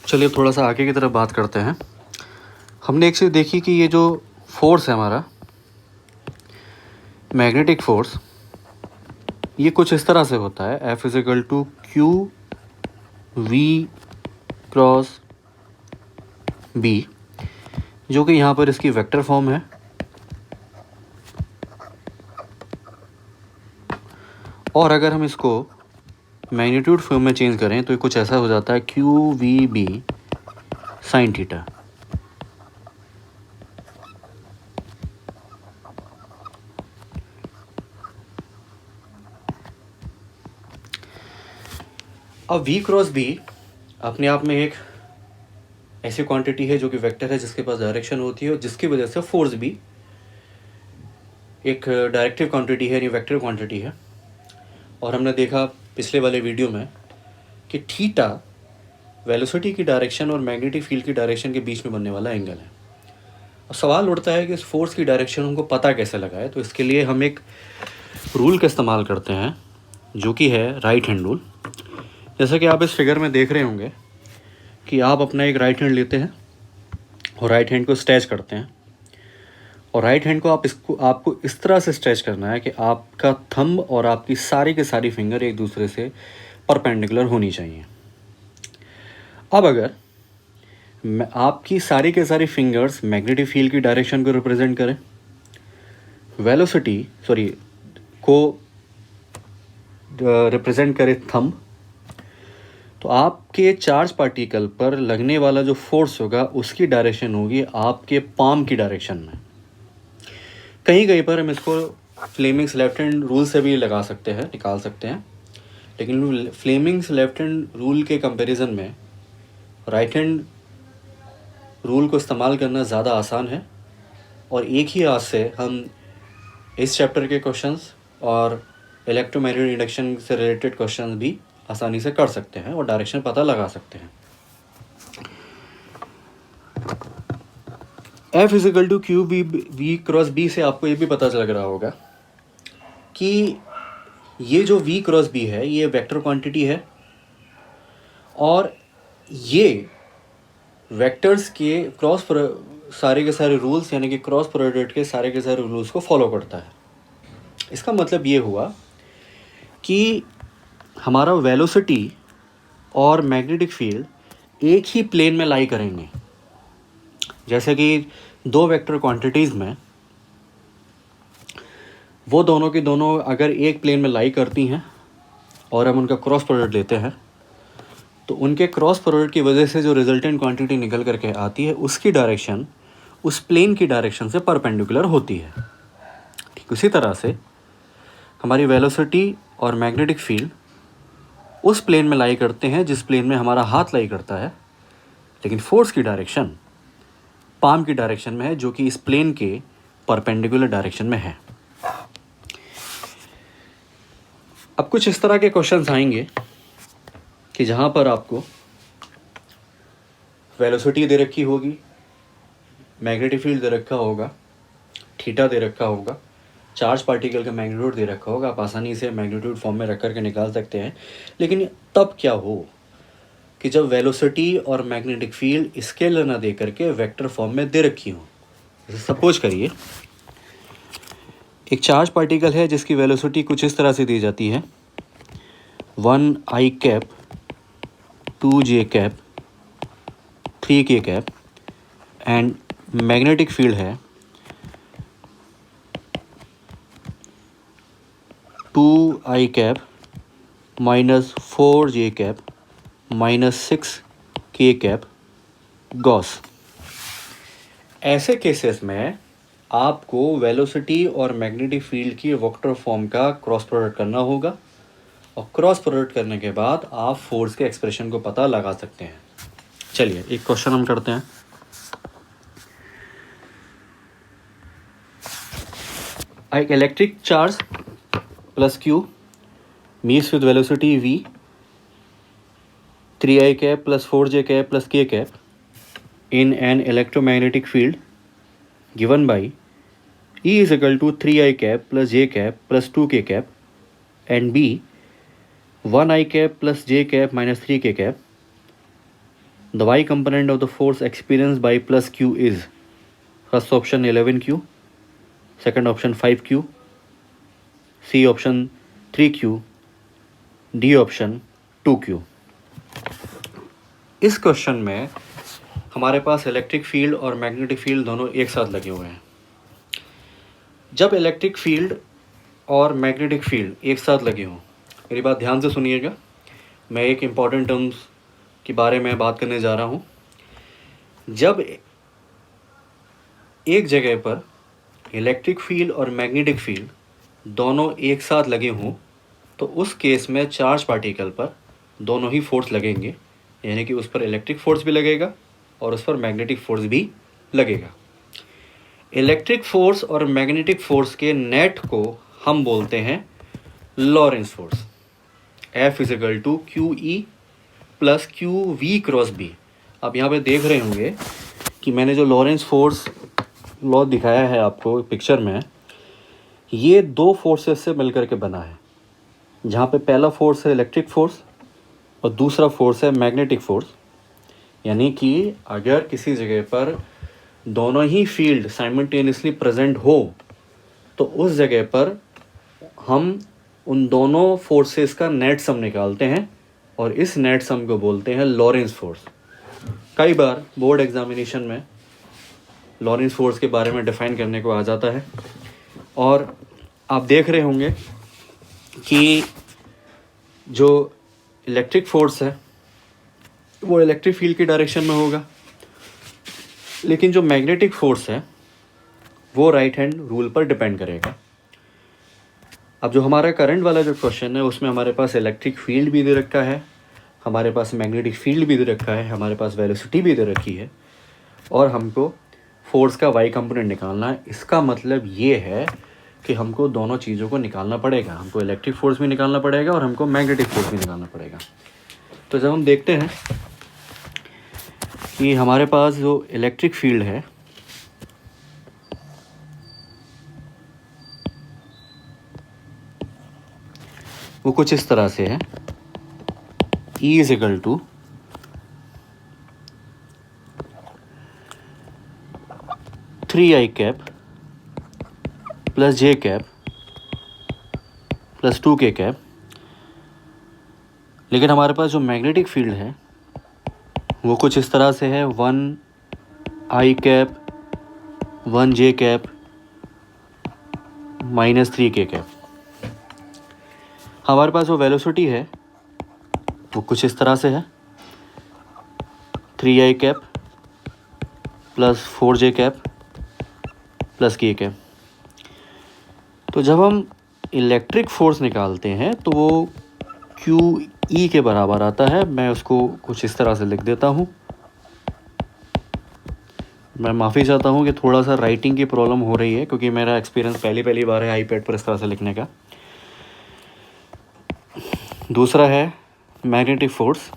चलिए थोड़ा सा आगे की तरफ बात करते हैं। हमने एक चीज़ देखी कि ये जो फोर्स है हमारा मैग्नेटिक फोर्स, ये कुछ इस तरह से होता है, F is equal to q v cross B, जो कि यहाँ पर इसकी वेक्टर फॉर्म है। और अगर हम इसको मैग्नीट्यूड फॉर्म में चेंज करें तो ये कुछ ऐसा हो जाता है q v B sine theta. अब v क्रॉस बी अपने आप में एक ऐसी क्वांटिटी है जो कि वेक्टर है, जिसके पास डायरेक्शन होती है, और जिसकी वजह से फोर्स भी एक डायरेक्टिव क्वांटिटी है, यानी वेक्टर क्वांटिटी है। और हमने देखा पिछले वाले वीडियो में कि थीटा वेलोसिटी की डायरेक्शन और मैग्नेटिक फील्ड की डायरेक्शन के बीच में बनने वाला एंगल है। और सवाल उठता है कि इस फोर्स की डायरेक्शन हमको पता कैसे लगाए। तो इसके लिए हम एक रूल का इस्तेमाल करते हैं जो कि है राइट हैंड रूल। जैसा कि आप इस फिगर में देख रहे होंगे कि आप अपना एक राइट हैंड लेते हैं और राइट हैंड को स्ट्रेच करते हैं, और राइट हैंड को आपको इस तरह से स्ट्रेच करना है कि आपका थंब और आपकी सारी की सारी फिंगर एक दूसरे से परपेंडिकुलर होनी चाहिए। अब अगर आपकी सारी के सारी फिंगर्स मैग्नेटिक फील्ड की डायरेक्शन को रिप्रेजेंट करें, को रिप्रेजेंट करे थंब, तो आपके चार्ज पार्टिकल पर लगने वाला जो फोर्स होगा उसकी डायरेक्शन होगी आपके पाम की डायरेक्शन में। कहीं कहीं पर हम इसको फ्लेमिंग्स लेफ्ट हैंड रूल से भी लगा सकते हैं, निकाल सकते हैं, लेकिन फ्लेमिंग्स लेफ्ट हैंड रूल के कंपैरिजन में राइट हैंड रूल को इस्तेमाल करना ज़्यादा आसान है। और एक ही हाथ से हम इस चैप्टर के क्वेश्चंस और इलेक्ट्रोमैग्नेटिक इंडक्शन से रिलेटेड क्वेश्चंस भी आसानी से कर सकते हैं और डायरेक्शन पता लगा सकते हैं। F is equal to q v cross B से आपको ये भी पता लग रहा होगा कि ये जो v क्रॉस बी है ये वेक्टर क्वांटिटी है, और ये वेक्टर्स के सारे के सारे रूल्स, यानी कि क्रॉस प्रोडक्ट के सारे रूल्स को फॉलो करता है। इसका मतलब ये हुआ कि हमारा वेलोसिटी और मैग्नेटिक फील्ड एक ही प्लेन में लाई करेंगे। जैसे कि दो वेक्टर क्वांटिटीज़ में वो दोनों की दोनों अगर एक प्लेन में लाई करती हैं और हम उनका क्रॉस प्रोडक्ट लेते हैं, तो उनके क्रॉस प्रोडक्ट की वजह से जो रिजल्टेंट क्वांटिटी निकल करके आती है उसकी डायरेक्शन उस प्लेन की डायरेक्शन से परपेंडिकुलर होती है। ठीक उसी तरह से हमारी वेलोसिटी और मैग्नेटिक फील्ड उस प्लेन में लाई करते हैं जिस प्लेन में हमारा हाथ लाई करता है, लेकिन फोर्स की डायरेक्शन पाम की डायरेक्शन में है, जो कि इस प्लेन के परपेंडिकुलर डायरेक्शन में है। अब कुछ इस तरह के क्वेश्चंस आएंगे कि जहाँ पर आपको वेलोसिटी दे रखी होगी, मैग्नेटिक फील्ड दे रखा होगा, थीटा दे रखा होगा, चार्ज पार्टिकल का मैग्नीट्यूड दे रखा होगा। आप आसानी से मैग्नीट्यूड फॉर्म में रख करके निकाल सकते हैं। लेकिन तब क्या हो कि जब वेलोसिटी और मैग्नेटिक फील्ड स्केलर ना दे करके वेक्टर फॉर्म में दे रखी हो। सपोज करिए एक चार्ज पार्टिकल है जिसकी वेलोसिटी कुछ इस तरह से दी जाती है 1i cap 2j cap 3k cap, and magnetic field है 2i cap -4j cap -6k cap Gauss. ऐसे केसेस में आपको वेलोसिटी और मैग्नेटिक फील्ड की वेक्टर फॉर्म का क्रॉस प्रोडक्ट करना होगा, और क्रॉस प्रोडक्ट करने के बाद आप फोर्स के एक्सप्रेशन को पता लगा सकते हैं। चलिए एक क्वेश्चन हम करते हैं। एक electric charge plus q meets with velocity v 3i cap plus 4j cap plus k cap in an electromagnetic field given by E is equal to 3i cap plus j cap plus 2k cap and b 1i cap plus j cap minus 3k cap the y component of the force experience by plus q is, first option 11Q, second option 5Q, C option 3Q, D option 2Q। इस question में हमारे पास electric field और magnetic field दोनों एक साथ लगे हुए हैं। जब इलेक्ट्रिक फील्ड और मैग्नेटिक फील्ड एक साथ लगे हों, मेरी बात ध्यान से सुनिएगा, मैं एक इम्पॉर्टेंट टर्म्स के बारे में बात करने जा रहा हूँ। जब एक जगह पर इलेक्ट्रिक फील्ड और मैग्नेटिक फील्ड दोनों एक साथ लगे हों तो उस केस में चार्ज पार्टिकल पर दोनों ही फोर्स लगेंगे, यानी कि उस पर इलेक्ट्रिक फोर्स भी लगेगा और उस पर मैग्नेटिक फोर्स भी लगेगा। इलेक्ट्रिक फोर्स और मैग्नेटिक फोर्स के नेट को हम बोलते हैं Lorentz force. F is equal to q E plus q v cross B. आप यहाँ पे देख रहे होंगे कि मैंने जो लॉरेंस फोर्स लॉ दिखाया है आपको पिक्चर में, ये दो फोर्सेस से मिलकर के बना है, जहाँ पे पहला फोर्स है इलेक्ट्रिक फोर्स और दूसरा फोर्स है मैग्नेटिक फोर्स। यानी कि अगर किसी जगह पर दोनों ही फील्ड साइमल्टेनियसली प्रेजेंट हो तो उस जगह पर हम उन दोनों फोर्सेस का नेट सम निकालते हैं और इस नेट सम को बोलते हैं लॉरेंस फोर्स। कई बार बोर्ड एग्जामिनेशन में लॉरेंस फोर्स के बारे में डिफाइन करने को आ जाता है और आप देख रहे होंगे कि जो इलेक्ट्रिक फोर्स है वो इलेक्ट्रिक फील्ड की डायरेक्शन में होगा, लेकिन जो मैग्नेटिक फोर्स है वो राइट हैंड रूल पर डिपेंड करेगा। अब जो हमारा करंट वाला जो क्वेश्चन है उसमें हमारे पास इलेक्ट्रिक फील्ड भी दे रखा है, हमारे पास मैग्नेटिक फील्ड भी दे रखा है, हमारे पास वेलोसिटी भी दे रखी है और हमको फोर्स का वाई कंपोनेंट निकालना है। इसका मतलब ये है कि हमको दोनों चीज़ों को निकालना पड़ेगा, हमको इलेक्ट्रिक फोर्स भी निकालना पड़ेगा और हमको मैग्नेटिक फोर्स भी निकालना पड़ेगा। तो जब हम देखते हैं कि हमारे पास जो इलेक्ट्रिक फील्ड है वो कुछ इस तरह से है, E is equal to three i cap plus j cap plus 2K cap. लेकिन हमारे पास जो मैग्नेटिक फील्ड है वो कुछ इस तरह से है, 1 cap 1J cap minus 3K cap. हमारे पास जो वेलोसिटी है वो कुछ इस तरह से है, 3I cap plus 4J cap plus K cap. तो जब हम इलेक्ट्रिक फोर्स निकालते हैं तो वो QE के बराबर आता है। मैं उसको कुछ इस तरह से लिख देता हूँ। मैं माफ़ी चाहता हूँ कि थोड़ा सा राइटिंग की प्रॉब्लम हो रही है क्योंकि मेरा एक्सपीरियंस पहली बार है आईपैड पर इस तरह से लिखने का। दूसरा है magnetic force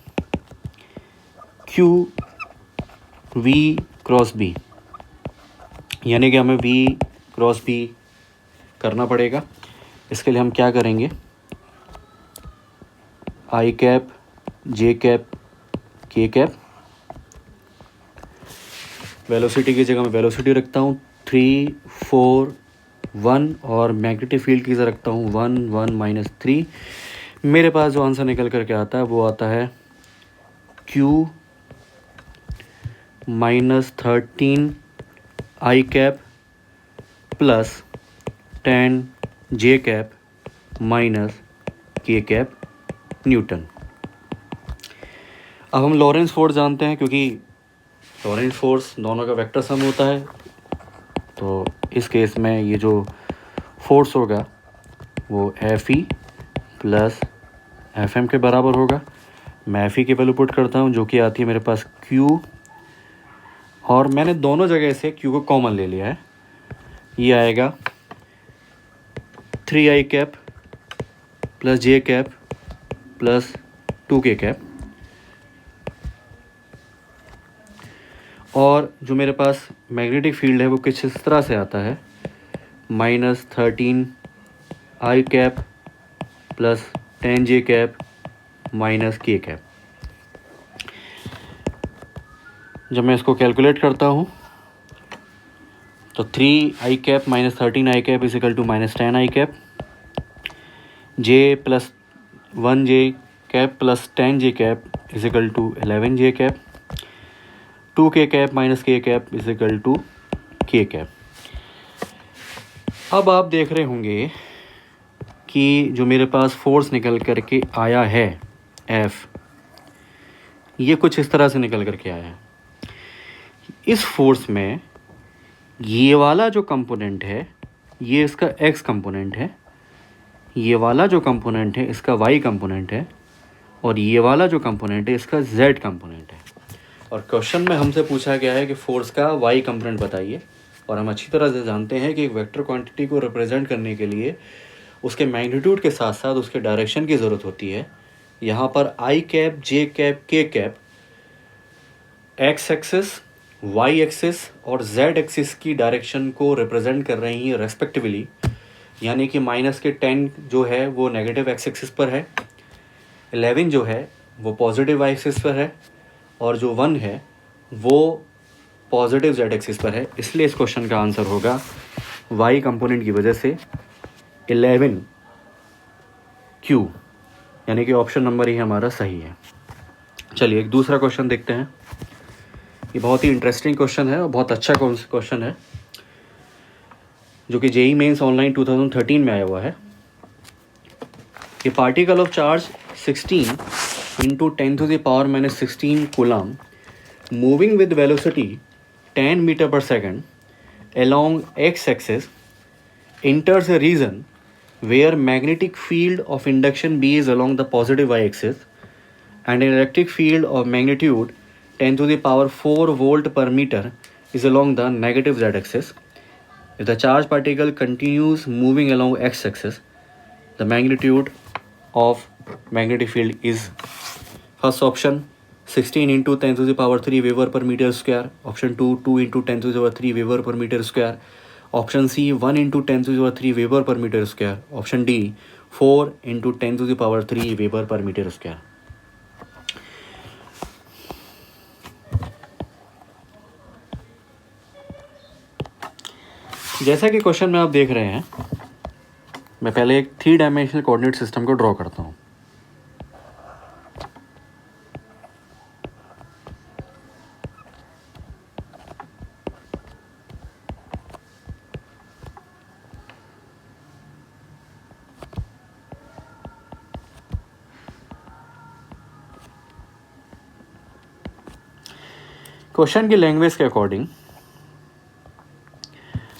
QV cross B, यानी कि हमें V क्रॉस B करना पड़ेगा। इसके लिए हम क्या करेंगे, I cap J cap K cap, velocity की जगह मैं वेलोसिटी रखता हूँ 3 4 1 और मैग्नेटिक फील्ड की जगह रखता हूँ 1 1 माइनस 3। मेरे पास जो आंसर निकल करके आता है वो आता है Q minus 13 I cap plus 10 J cap minus K cap Newton. अब हम लॉरेंस फोर्स जानते हैं क्योंकि लॉरेंस फोर्स दोनों का वेक्टर सम होता है। तो इस केस में ये जो फोर्स होगा वो FE प्लस FM के बराबर होगा। मैं FE की वैल्यू पुट करता हूँ जो कि आती है मेरे पास Q, और मैंने दोनों जगह से Q को कॉमन ले लिया है। ये आएगा 3I cap plus J cap plus 2K cap, और जो मेरे पास मैग्नेटिक फील्ड है वो कुछ इस तरह से आता है, minus 13 I cap plus 10J cap minus K cap. जब मैं इसको कैलकुलेट करता हूँ तो 3 i cap minus 13 i cap is equal to minus 10 i cap, j plus 1 j cap plus 10 j cap is equal to 11 j cap, 2 k cap minus k cap is equal to k cap. अब आप देख रहे होंगे कि जो मेरे पास force निकल कर के आया है F, ये कुछ इस तरह से निकल कर के आया है। इस फोर्स में ये वाला जो कंपोनेंट है ये इसका x कंपोनेंट है, ये वाला जो कंपोनेंट है इसका y कंपोनेंट है, और ये वाला जो कंपोनेंट है इसका z कंपोनेंट है। और क्वेश्चन में हमसे पूछा गया है कि फोर्स का y कंपोनेंट बताइए, और हम अच्छी तरह से जानते हैं कि एक वेक्टर क्वांटिटी को रिप्रेजेंट करने के लिए उसके मैग्नीट्यूड के साथ साथ उसके डायरेक्शन की ज़रूरत होती है। यहाँ पर i cap, j cap, k cap x axis, y axis और z एक्सिस की डायरेक्शन को रिप्रेजेंट कर रही हैं रेस्पेक्टिवली, यानी कि माइनस के 10 जो है वो नेगेटिव x एक्सिस पर है, 11 जो है वो पॉजिटिव y एक्सिस पर है, और जो 1 है वो पॉजिटिव z एक्सिस पर है। इसलिए इस क्वेश्चन का आंसर होगा y कंपोनेंट की वजह से 11 Q, यानी कि ऑप्शन नंबर ही हमारा सही है। चलिए एक दूसरा क्वेश्चन देखते हैं। ये बहुत ही इंटरेस्टिंग क्वेश्चन है और बहुत अच्छा क्वेश्चन है, जो कि जेईई मेंस ऑनलाइन 2013 में आया हुआ है। ये particle of charge 16 into 10⁻⁻16 coulomb moving with velocity 10 metre per second along x axis enters a region where magnetic field of induction B is along the positive y axis and an electric field of magnitude 10⁴ volt per meter is along the negative z axis. If the charged particle continues moving along x axis, the magnitude of magnetic field is, first option 16 into 10⁻³ Weber per meter square, option 2 2 into 10⁻³ Weber per meter square, option C 1 into 10⁻³ Weber per meter square, option D 4 into 10⁻³ Weber per meter square। जैसा कि question में आप देख रहे हैं, मैं पहले एक 3 डायमेंशनल कोऑर्डिनेट सिस्टम को ड्रॉ करता हूँ। क्वेश्चन की लैंग्वेज के अकॉर्डिंग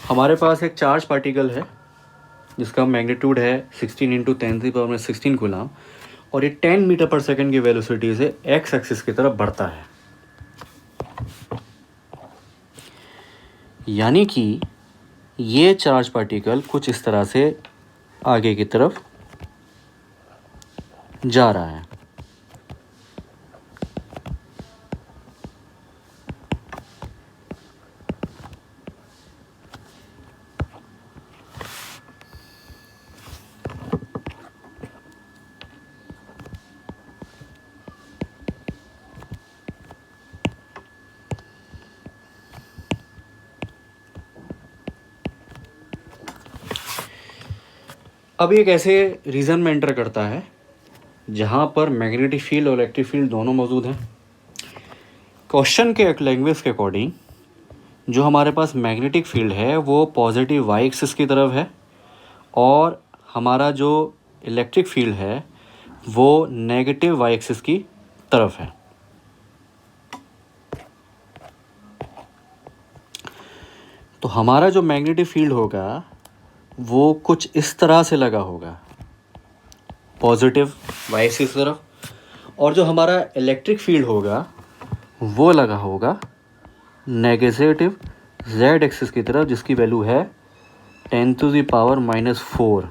हमारे पास एक चार्ज पार्टिकल है जिसका मैग्नीट्यूड है 16 इंटू 10⁻16 कूलम, और ये 10 मीटर पर सेकेंड की वेलोसिटी से एक्स एक्सिस की तरफ बढ़ता है। यानी कि ये चार्ज पार्टिकल कुछ इस तरह से आगे की तरफ जा रहा है। अब एक ऐसे रीजन में एंटर करता है जहाँ पर मैग्नेटिक फील्ड और इलेक्ट्रिक फील्ड दोनों मौजूद हैं। क्वेश्चन के लैंग्वेज के अकॉर्डिंग जो हमारे पास मैग्नेटिक फील्ड है वो पॉजिटिव वाई एक्सिस की तरफ है, और हमारा जो इलेक्ट्रिक फील्ड है वो नेगेटिव वाई एक्सिस की तरफ है। तो हमारा जो मैग्नेटिक फील्ड होगा वो कुछ इस तरह से लगा होगा पॉजिटिव वाई एक्सिस की तरफ, और जो हमारा इलेक्ट्रिक फील्ड होगा वो लगा होगा नेगेटिव जेड एक्सिस की तरफ, जिसकी वैल्यू है 10⁻⁻4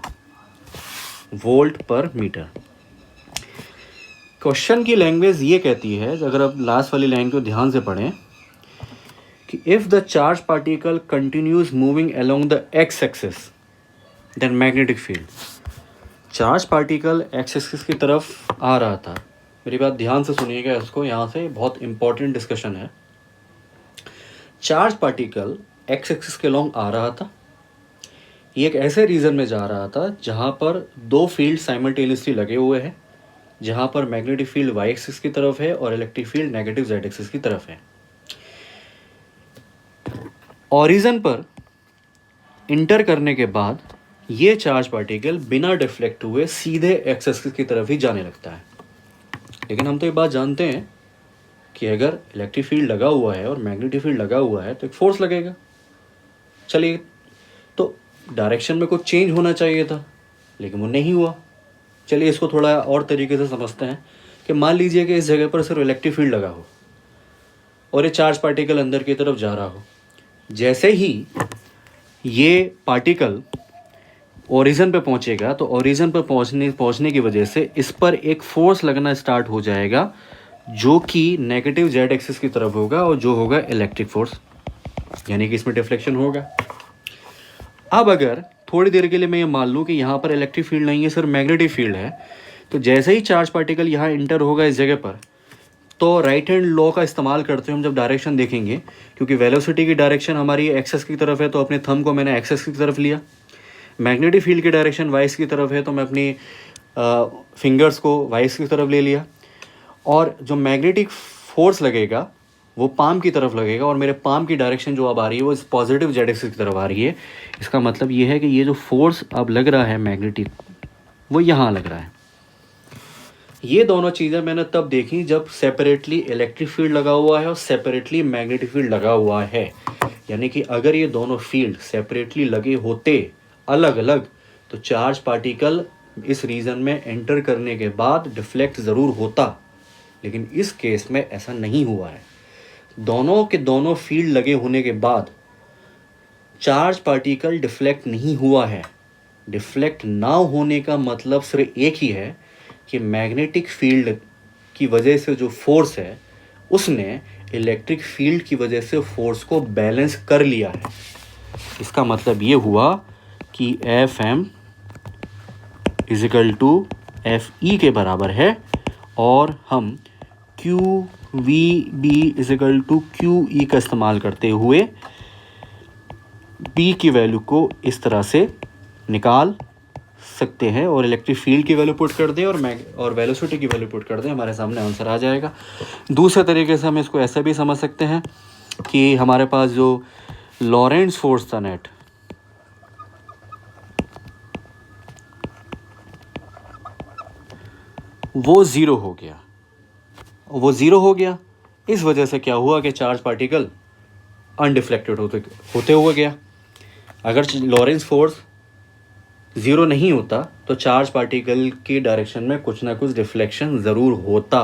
वोल्ट पर मीटर। क्वेश्चन की लैंग्वेज ये कहती है, अगर आप लास्ट वाली लाइन को ध्यान से पढ़ें, कि if the charge particle continues moving along the x axis then magnetic field. Charge particle x axis की तरफ आ रहा था। मेरी बात ध्यान से सुनिएगा इसको, यहाँ से बहुत इंपॉर्टेंट डिस्कशन है। चार्ज पार्टिकल एक्स एक्सिस के लॉन्ग आ रहा था। ये एक ऐसे रीजन में जा रहा था जहाँ पर दो फील्ड साइमल्टेनियसली लगे हुए हैं, जहाँ पर मैग्नेटिक फील्ड वाई एक्सिस की तरफ है और electric field negative Z axis की तरफ है। ओरिजिन पर इंटर करने के बाद ये चार्ज पार्टिकल बिना डिफ्लेक्ट हुए सीधे एक्स एक्सिस की तरफ ही जाने लगता है। लेकिन हम तो ये बात जानते हैं कि अगर इलेक्ट्रिक फील्ड लगा हुआ है और मैग्नेटिक फील्ड लगा हुआ है तो एक फोर्स लगेगा। चलिए, तो डायरेक्शन में कुछ चेंज होना चाहिए था, लेकिन वो नहीं हुआ। चलिए इसको थोड़ा और तरीके से समझते हैं कि मान लीजिए कि इस जगह पर सिर्फ इलेक्ट्रिक फील्ड लगा हो और ये चार्ज पार्टिकल अंदर की तरफ जा रहा हो। जैसे ही ये पार्टिकल ओरिजिन पे पहुंचेगा तो ओरिजिन पर पहुंचने की वजह से इस पर एक फोर्स लगना स्टार्ट हो जाएगा, जो कि नेगेटिव जेड एक्सिस की तरफ होगा और जो होगा इलेक्ट्रिक फोर्स, यानी कि इसमें डिफ्लेक्शन होगा। अब अगर थोड़ी देर के लिए मैं ये मान लूँ कि यहाँ पर इलेक्ट्रिक फील्ड नहीं है, सिर्फ मैग्नेटिक फील्ड है, तो जैसे ही चार्ज पार्टिकल यहाँ इंटर होगा इस जगह पर, तो राइट हैंड लॉ का इस्तेमाल करते हुए हम जब डायरेक्शन देखेंगे, क्योंकि वेलोसिटी की डायरेक्शन हमारी एक्सेस की तरफ है तो अपने थंब को मैंने एक्सेस की तरफ लिया, मैग्नेटिक फील्ड की डायरेक्शन वाइस की तरफ है तो मैं अपनी फिंगर्स को वाइस की तरफ ले लिया, और जो मैग्नेटिक फोर्स लगेगा वो पाम की तरफ लगेगा और मेरे पाम की डायरेक्शन जो अब आ रही है वो इस पॉजिटिव जेड एक्सिस की तरफ आ रही है। इसका मतलब ये है कि ये जो फोर्स अब लग रहा है मैग्नेटिक, वो यहाँ लग रहा है। ये दोनों चीज़ें मैंने तब देखी जब सेपरेटली इलेक्ट्रिक फील्ड लगा हुआ है और सेपरेटली मैग्नेटिक फील्ड लगा हुआ है। यानी कि अगर ये दोनों फील्ड सेपरेटली लगे होते अलग अलग तो चार्ज पार्टिकल इस रीजन में एंटर करने के बाद डिफ्लेक्ट ज़रूर होता, लेकिन इस केस में ऐसा नहीं हुआ है। दोनों के दोनों फील्ड लगे होने के बाद चार्ज पार्टिकल डिफ्लेक्ट नहीं हुआ है। डिफ्लेक्ट ना होने का मतलब सिर्फ एक ही है कि मैग्नेटिक फील्ड की वजह से जो फोर्स है उसने इलेक्ट्रिक फील्ड की वजह से फोर्स को बैलेंस कर लिया है। इसका मतलब ये हुआ कि F M is equal to F E के बराबर है और हम q v B is equal to q E का इस्तेमाल करते हुए बी की वैल्यू को इस तरह से निकाल सकते हैं और इलेक्ट्रिक फील्ड की वैल्यू पुट कर दें और वेलोसिटी की वैल्यू पुट कर दें, हमारे सामने आंसर आ जाएगा। दूसरे तरीके से हम इसको ऐसे भी समझ सकते हैं कि हमारे पास जो लॉरेंट्ज़ फोर्स था नेट, वो ज़ीरो हो गया। वो ज़ीरो हो गया इस वजह से क्या हुआ कि चार्ज पार्टिकल अनडिफ्लेक्टेड होते हुए गया। अगर लॉरेंट्ज़ फोर्स ज़ीरो नहीं होता तो चार्ज पार्टिकल की डायरेक्शन में कुछ ना कुछ डिफ्लेक्शन ज़रूर होता।